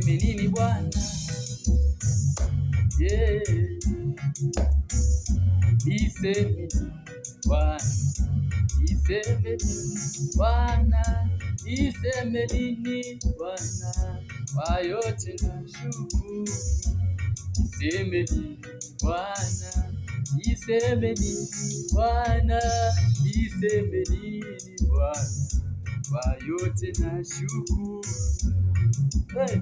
niseme nini Bwana? Yeah. Niseme Bwana, niseme Bwana, niseme nini Bwana? Kwa yote nashukuru. Niseme nini Bwana, niseme nini Bwana, niseme nini Bwana? Kwa yote nashukuru. Hey.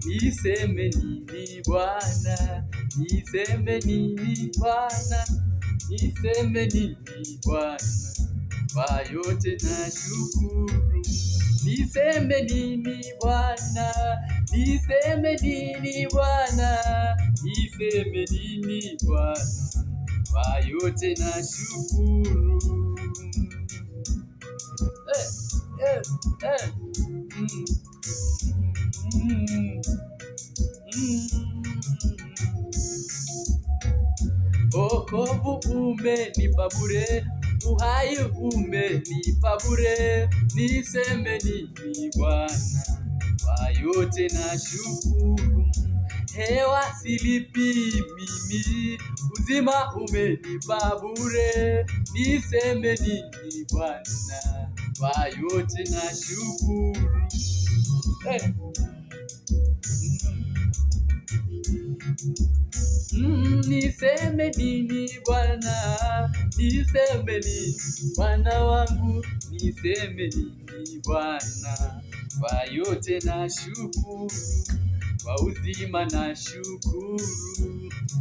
Niseme nini Bwana, niseme nini Bwana, niseme nini Bwana? Kwa yote nashukuru. Niseme nini Bwana, niseme nini Bwana, niseme nini Bwana? Kwa yote nashukuru. Wokovu umenipa bure, uhai umenipa bure. Niseme nini Bwana? Kwa yote nashukuru. Hewa silipi mimi, uzima umenipa bure. Niseme nini Bwana? Kwa yote nashukuru. Niseme nini Bwana, niseme nini Bwana wangu, niseme nini Bwana? Kwa yote nashukuru, kwa uzima nashukuru,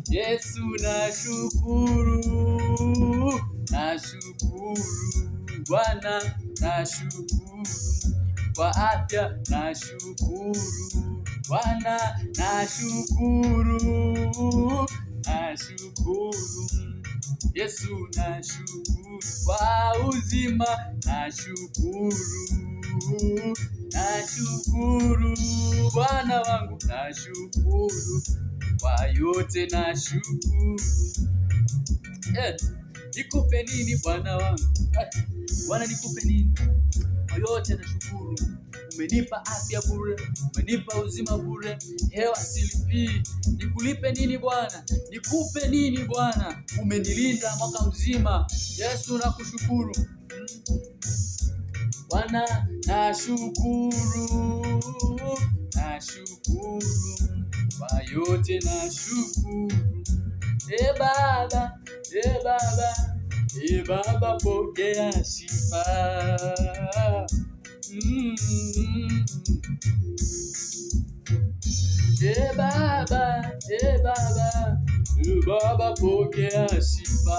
Yesu nashukuru, nashukuru Bwana, nashukuru kwa afya, nashukuru Bwana, nashukuru, nashukuru Yesu, nashukuru kwa uzima, nashukuru, nashukuru Bwana wangu, nashukuru kwa yote nashukuru. Nikupe nini Bwana wangu? Bwana nikupe nini? Kwa yote nashukuru. Umenipa afya bure, umenipa uzima bure, hewa silipii. Nikulipe nini Bwana? Nikupe nini Bwana? Umenilinda mwaka mzima, Yesu nakushukuru. Bwana nashukuru, nashukuru kwa yote nashukuru. Baba, Baba, Baba pokea sifa. Baba, Baba, Baba pokea sifa.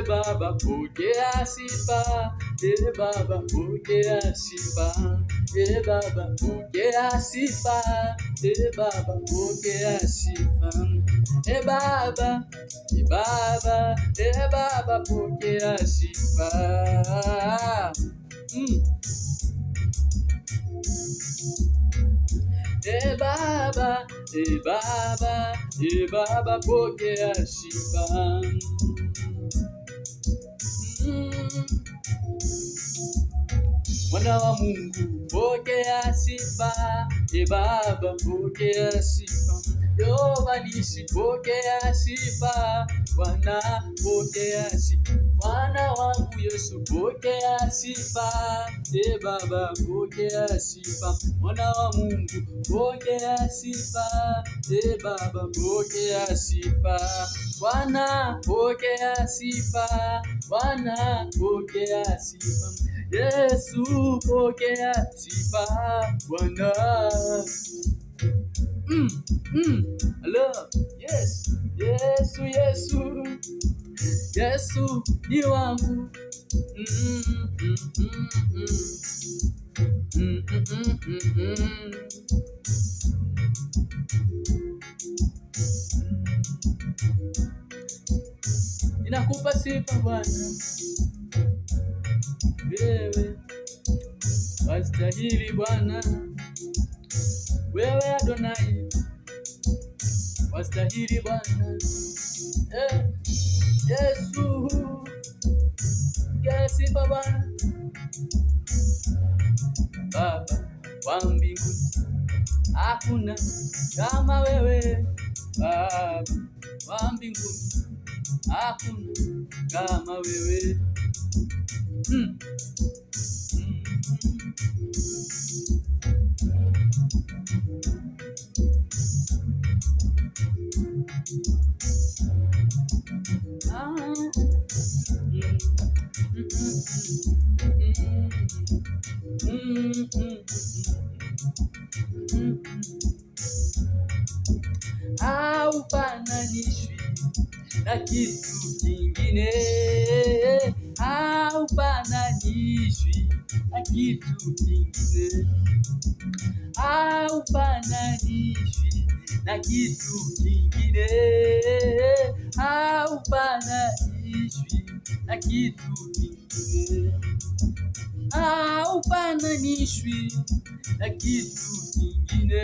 Baba pokea sifa, Baba pokea sifa, Baba pokea sifa, Baba pokea sifa, Baba, Baba, Baba pokea sifa. Baba, Baba, Baba pokea sifa. Mwana wa Mungu pokea sifa, Baba pokea sifa. Yehova Nisi pokea sifa, Bwana pokea sifa. Mwana wangu Yesu pokea sifa, Baba pokea sifa. Mwana wa Mungu pokea sifa, Baba pokea sifa. Bwana pokea sifa, Bwana pokea sifa. Yesu pokea sifa, Bwana. Hello. Yes. Yesu, Yesu, Yesu ni wangu. Ninakupa sifa Bwana, wewe wastahili Bwana, wewe Adonai wastahili Bwana, Yesu, sifa Bwana. Baba wa mbinguni, hakuna kama wewe. Baba wa mbinguni, hakuna kama wewe. Haufananishwi na kitu kingine, haufananishwi na kitu kingine, haufananishwi na kitu kingine, haufananishwi na kitu kingine, haufananishwi na kitu kingine,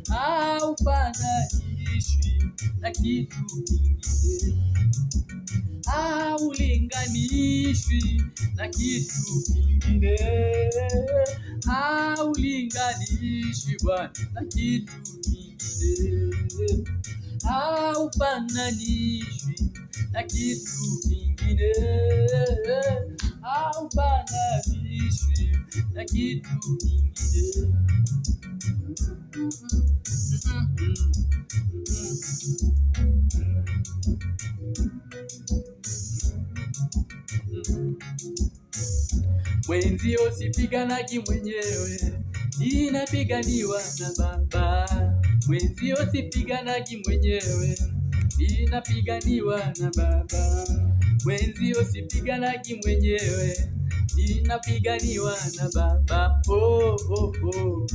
haufananishwi na kitu kingine, haulinganishwi na kitu kingine, haulinganishwi Bwana na kitu kingine, haufananishwi na kitu kingine, haufananishwi na kitu kingine. Mwenzio sipiganagi mwenyewe, ninapiganiwa na Baba. Mwenzio sipiganagi mwenyewe, ninapiganiwa na Baba. Mwenzio sipiganagi mwenyewe, ninapiganiwa na Baba. Oh, oh, oh.